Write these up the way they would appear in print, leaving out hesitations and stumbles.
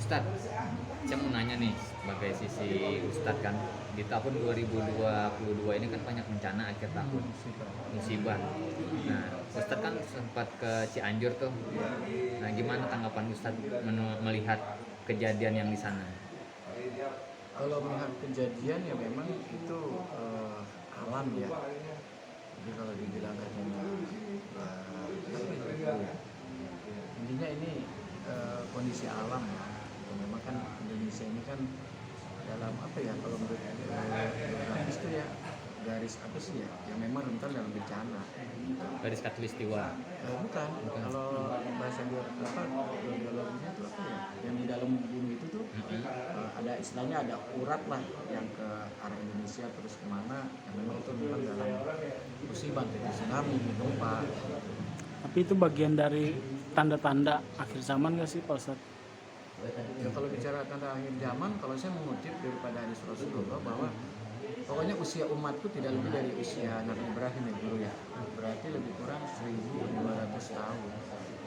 Ustadz, saya mau nanya nih sebagai sisi Ustadz kan, di tahun 2022 ini kan banyak bencana akhir tahun, musibah. Nah, Ustadz kan sempat ke Cianjur tuh. Nah, gimana tanggapan Ustadz melihat kejadian yang di sana? Kalau melihat kejadian ya memang itu alam ya. Jadi kalau dibilang katanya intinya ini kondisi alam ya. Memang kan Indonesia ini kan dalam apa ya, kalau menurut geografis itu ya garis apa sih ya, yang memang rentan dalam bencana. Garis Khatulistiwa. Bukan. Kalau bahasa geologinya itu apa ya, yang di dalam bumi itu tuh ada istilahnya, ada urat lah yang ke arah Indonesia terus kemana, yang memang itu memang dalam musibah seperti tsunami, gempa. Tapi itu bagian dari tanda-tanda akhir zaman nggak sih Pak Ustadz? Ya, kalau bicara tanda akhir zaman, kalau saya mengutip daripada hadis Rasulullah bahwa pokoknya usia umatku tidak lebih dari usia Nabi Ibrahim ya dulu ya. Berarti lebih kurang 1.500 tahun.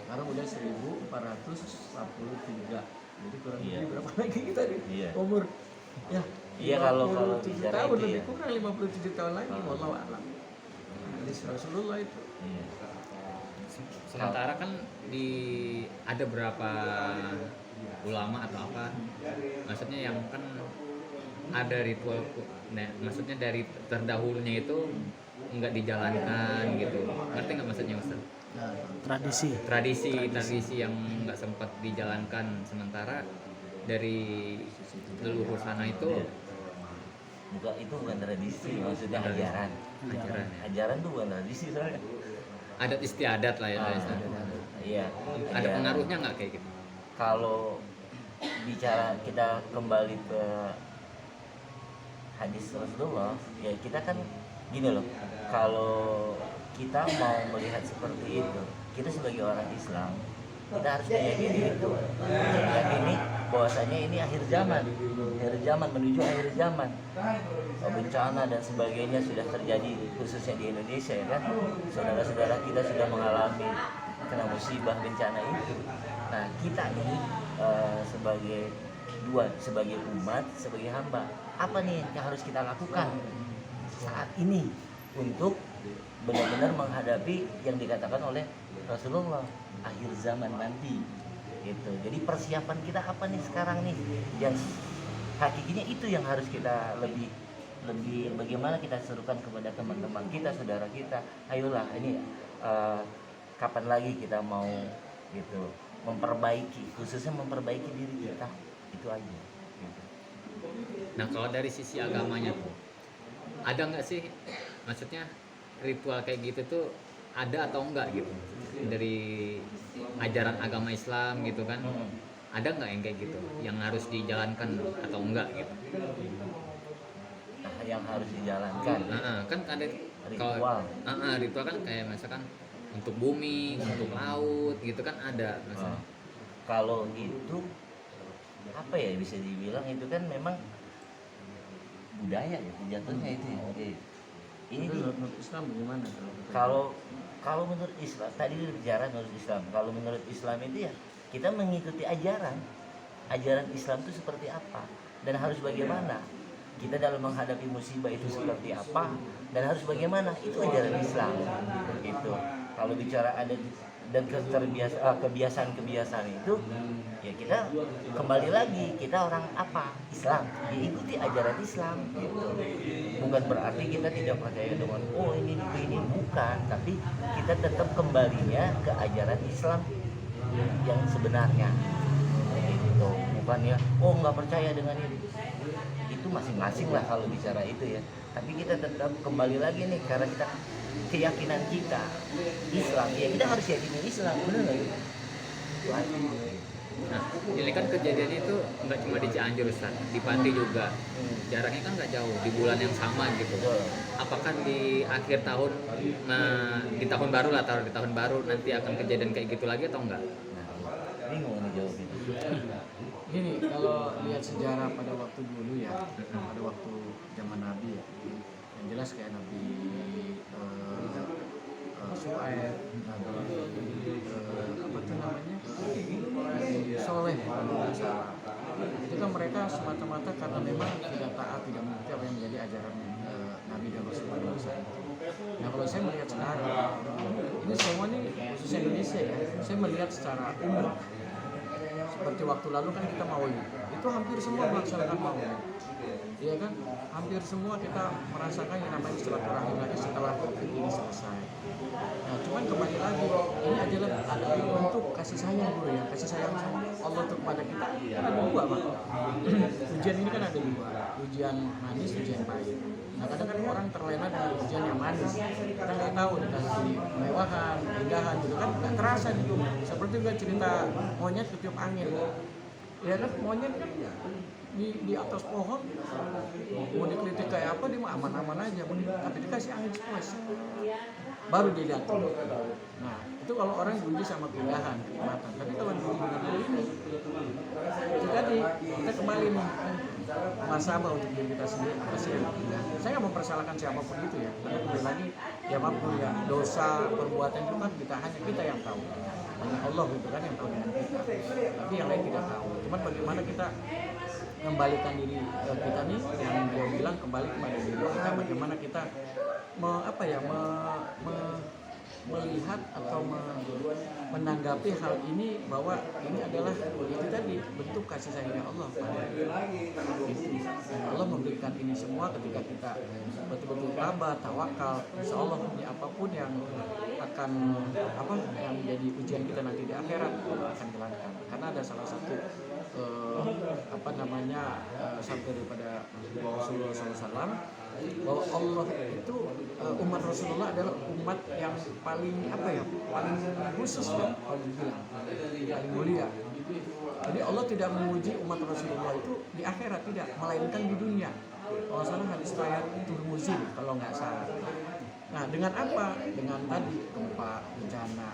Sekarang udah 1.443. Jadi kurang lebih berapa lagi kita nih umur? Ya, Iya, kalau 57 bicara tahun itu lebih ya. kurang 57 tahun lagi, wallahu a'lam. Hadis Rasulullah itu. Iya. Sementara kan ada berapa ulama atau apa, maksudnya yang kan ada ritual, nah, maksudnya dari terdahulunya itu nggak dijalankan gitu, ngerti nggak maksudnya Ustaz? Tradisi yang nggak sempat dijalankan, sementara dari leluhur sana itu bukan tradisi, maksudnya ajaran. Ajaran tuh bukan tradisi soalnya. Adat istiadat lah ya. Iya. Ada pengaruhnya nggak kayak gitu? Kalau bicara kita kembali ke hadis Rasulullah, ya kita kan gini loh, kalau kita mau melihat seperti itu, kita sebagai orang Islam, kita harus meyakini itu, meyakini bahwasanya ini akhir zaman menuju akhir zaman. Bencana dan sebagainya sudah terjadi khususnya di Indonesia ya kan, saudara-saudara kita sudah mengalami kena musibah bencana itu. Nah kita nih sebagai umat, sebagai hamba, apa nih yang harus kita lakukan saat ini untuk benar-benar menghadapi yang dikatakan oleh Rasulullah akhir zaman nanti gitu. Jadi persiapan kita apa nih sekarang nih, yang hakikinya itu yang harus kita lebih bagaimana kita serukan kepada teman-teman kita, saudara kita, ayolah ini kapan lagi kita mau gitu memperbaiki, khususnya memperbaiki diri kita, itu aja gitu. Nah, kalau dari sisi agamanya tuh ada nggak sih, maksudnya ritual kayak gitu tuh ada atau enggak gitu dari ajaran agama Islam gitu kan? Ada nggak yang kayak gitu yang harus dijalankan atau enggak gitu? Nah, yang harus dijalankan Kan ada ritual. Ritual kan kayak misalkan untuk bumi, untuk laut gitu kan ada maksudnya. Kalau itu apa ya, bisa dibilang itu kan memang budaya ya jatuhnya itu ya. Ini menurut Islam bagaimana kalau menurut Islam, tadi bicara menurut Islam. Kalau menurut Islam itu ya kita mengikuti ajaran Islam itu seperti apa dan harus bagaimana. Kita dalam menghadapi musibah itu seperti apa dan harus bagaimana, itu ajaran Islam gitu. Kalau bicara adat dan kebiasaan itu ya kita kembali lagi, kita orang apa? Islam, ya ikuti ajaran Islam gitu. Bukan berarti kita tidak percaya dengan ini bukan, tapi kita tetap kembalinya ke ajaran Islam yang sebenarnya gitu. Bukan ya nggak percaya dengan itu masing-masing lah kalau bicara itu ya. Tapi kita tetap kembali lagi nih, karena kita keyakinan kita Islam, ya kita harus yakini Islam, benar nggak gitu? Nah, ini kan kejadian itu nggak cuma di Cianjur Ustaz, di Pati juga. Jaraknya kan nggak jauh, di bulan yang sama gitu. Apakah di akhir tahun, di tahun baru lah, di tahun baru nanti akan kejadian kayak gitu lagi atau enggak? Bingung nih jawabnya. Gini, kalau lihat sejarah pada waktu dulu ya, pada waktu zaman Nabi ya, yang jelas kayak Nabi Su'aib, Nabi apa tuh namanya, Nabi Soleh kalau nggak salah. mereka semata-mata karena memang tidak taat, tidak mengerti apa yang menjadi ajaran Nabi dan Rasulullah SAW. Nah kalau saya melihat sekarang, ini semua nih khusus Indonesia ya, saya melihat secara umum. Seperti waktu lalu kan kita Maulid, itu hampir semua melaksanakan Maulid, iya kan? Hampir semua kita merasakan yang namanya silaturahim lagi setelah COVID ini selesai. Nah, cuman kembali lagi, ini adalah bentuk kasih sayang dulu ya, kasih sayang Allah untuk kepada kita. Kan ada dua, Pak. Ujian ini kan ada dua, ujian manis, ujian pahit. Nah, kadang kan orang terlena dengan ujian yang manis. Kita nggak tahu dikasih kemewahan, keindahan gitu kan, nggak terasa gitu. Seperti juga cerita monyet ketiup angin. Ya kan, monyet kan di atas pohon mau dikritik kayak apa dia mah aman-aman aja, tapi dikasih angin sepuas baru dia jatuh. Nah itu kalau orang diuji sama keindahan, kenikmatan, tapi kalau diuji dengan ini itu tadi kita kembali nih muhasabah untuk diri kita sendiri apa sih. Saya nggak mempersalahkan siapapun itu ya, karena kembali lagi ya mampu ya, dosa perbuatan itu kan hanya kita yang tahu, hanya Allah gitu kan yang tahu dengan kita, tapi yang lain tidak tahu. Cuman bagaimana kita kembalikan diri kita nih, yang dia bilang kembali kepada diri kita, bagaimana kita melihat atau menanggapi hal ini, bahwa ini adalah itu tadi bentuk kasih sayangnya Allah pada itu. Allah memberikan ini semua ketika kita betul-betul tabah, tawakal, insya Allah ya, apapun yang akan yang menjadi ujian kita nanti di akhirat Allah akan jalankan. Karena ada salah satu sabda daripada Rasulullah SAW, bahwa Allah itu umat Rasulullah adalah umat yang paling paling khusus ya, paling mulia. Jadi Allah tidak menguji umat Rasulullah itu di akhirat, tidak, melainkan di dunia. Kalau salah hadis riwayat Tirmidzi kalau nggak salah. Nah dengan apa? Dengan tadi gempa, bencana,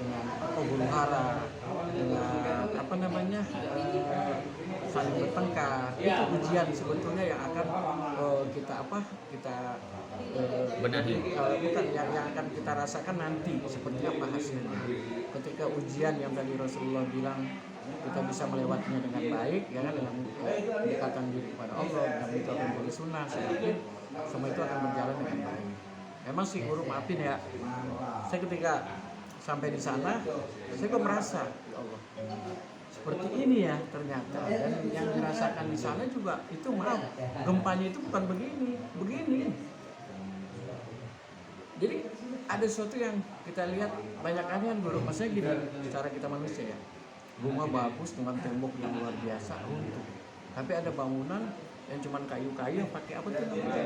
dengan huru hara, dengan saling bertengkar. Itu ujian sebetulnya yang akan kita benahi. Bukan yang akan kita rasakan nanti seperti apa hasilnya. Ketika ujian yang tadi Rasulullah bilang kita bisa melewatinya dengan baik, ya kan, dengan mendekatkan diri kepada Allah, dengan itu akan menjadi sunnah, semua itu akan berjalan dengan baik. Memang sih guru maafin ya, saya ketika sampai di sana saya kok merasa ya Allah seperti ini ya ternyata, dan yang dirasakan di sana juga itu maaf, gempanya itu bukan begini. Jadi ada sesuatu yang kita lihat banyak kan guru, maksudnya gini, cara kita manusia ya, rumah bagus dengan tembok yang luar biasa runtuh, tapi ada bangunan yang cuman kayu-kayu yang pakai apa tuh namanya?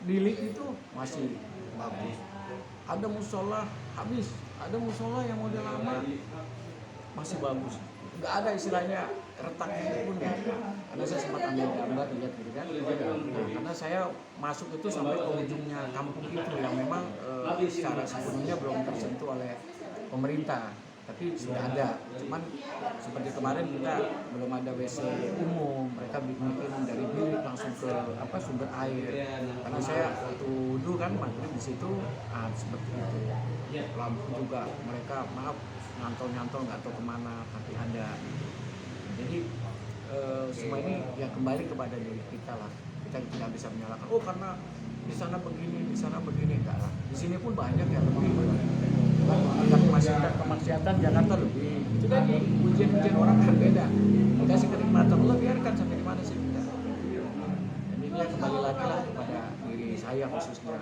Bilik itu masih bagus. Ada musola habis, ada musola yang model lama masih bagus. Nggak ada istilahnya retaknya pun nggak ada. Karena saya sempat ambil gambar lihat gitu kan. Nah, karena saya masuk itu sampai ke ujungnya kampung itu yang memang secara sepenuhnya belum tersentuh oleh pemerintah. Tapi sudah ada, cuman seperti kemarin kita belum ada WC umum, mereka bikin dari bilik langsung ke sumber air. Karena saya waktu dulu kan maghrib di situ, seperti itu. Lampu juga mereka nyantol nggak tahu kemana, tapi ada. Jadi semua ini ya kembali kepada diri kita lah. Kita tidak bisa menyalahkan. Oh karena di sana begini, enggak lah. Di sini pun banyak yang lebih. Kemaksiatan Jakarta lebih. Itu kan ujian orang kan beda. Dikasih kenikmatan Allah, biarkan sampai di mana sih kita. Dan ini ya kembali lagi lah kepada diri saya khususnya.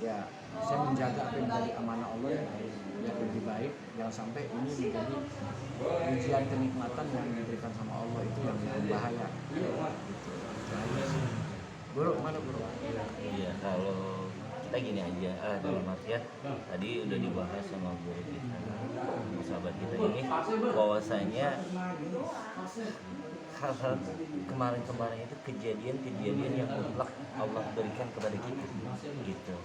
Ya, saya menjaga apa yang menjadi amanah Allah yang lebih baik. Jangan sampai ini menjadi ujian kenikmatan yang diberikan sama Allah itu yang berbahaya. Gitu. Guru, mana guru? Iya, kalau kita gini aja, dalam artian tadi udah dibahas sama guru kita, sahabat kita ini, bahwasanya hal-hal kemarin itu kejadian yang mutlak Allah berikan kepada kita, gitu.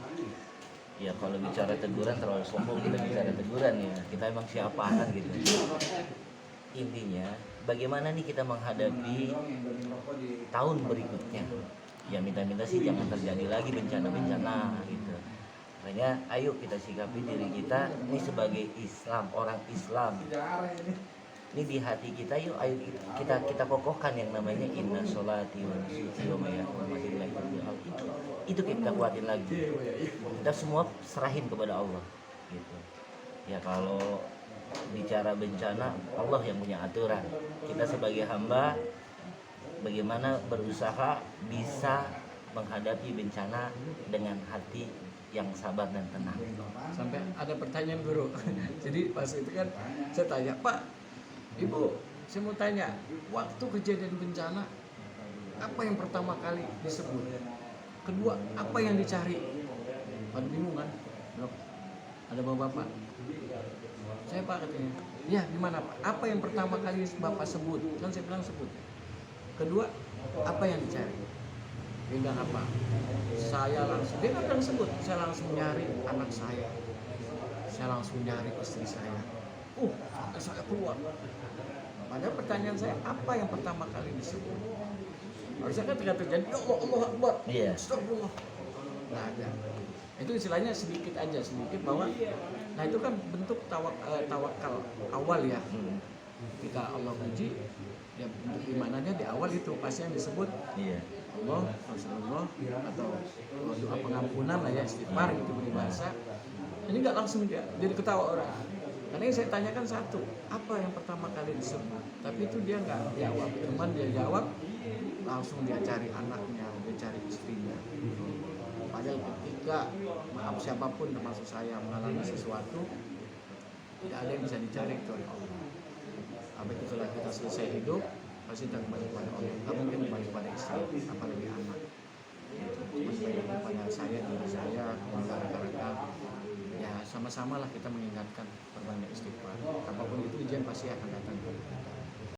Ya kalau bicara teguran terlalu sombong, kita bicara teguran ya, kita emang siapa kan gitu. Intinya bagaimana nih kita menghadapi tahun berikutnya. Ya minta-minta sih jangan terjadi lagi bencana-bencana gitu. Makanya ayo kita sikapi diri kita ini sebagai Islam, orang Islam. Ini di hati kita, yuk ayo kita kokohkan yang namanya inna sholati wa nusuki wa mayati itu kita kuatin lagi. Kita semua serahin kepada Allah gitu. Ya kalau bicara bencana, Allah yang punya aturan. Kita sebagai hamba bagaimana berusaha bisa menghadapi bencana dengan hati yang sabar dan tenang. Sampai ada pertanyaan guru. Jadi pas itu kan saya tanya, Pak, Ibu, saya mau tanya, waktu kejadian bencana apa yang pertama kali disebut? Kedua, apa yang dicari? Pada bingung kan? Loh, ada bapak-bapak. Saya Pak katanya, ya gimana Pak? Apa yang pertama kali Bapak sebut? Kan saya bilang sebut. Kedua, apa yang dicari? Dia bilang apa? Saya langsung, dia kan sebut, saya langsung nyari anak saya. Saya langsung nyari istri saya. Anak saya keluar. Padahal pertanyaan saya, apa yang pertama kali disebut? Harusnya kan ketika terjadi, ya Allah, Allah Akbar, Iya. Astagfirullah. Nggak ada. Itu istilahnya sedikit aja, sedikit bahwa, nah itu kan bentuk tawakal awal ya. Ketika Allah uji, ya bentuk imanannya di awal itu pasti yang disebut Iya. Allah, Rasulullah, atau doa pengampunan lah ya, istighfar gitu berbahasa. Ini nggak langsung dia jadi ketawa orang. Karena yang saya tanyakan satu, apa yang pertama kali disebut? Tapi itu dia nggak jawab, cuman dia jawab langsung dia cari anaknya, dia cari istrinya. Padahal ketika maaf siapapun termasuk saya mengalami sesuatu, tidak ada yang bisa dicari kecuali Allah. Sampai setelah kita selesai hidup, pasti kita kembali kepada Allah. Kita mungkin kembali kepada istri, apalagi anak. Cuma kembali kepada saya, diri saya, keluarga rekan-rekan. Ya sama-sama lah kita mengingatkan berbanyak istighfar. Apapun itu ujian pasti akan datang kepada kita.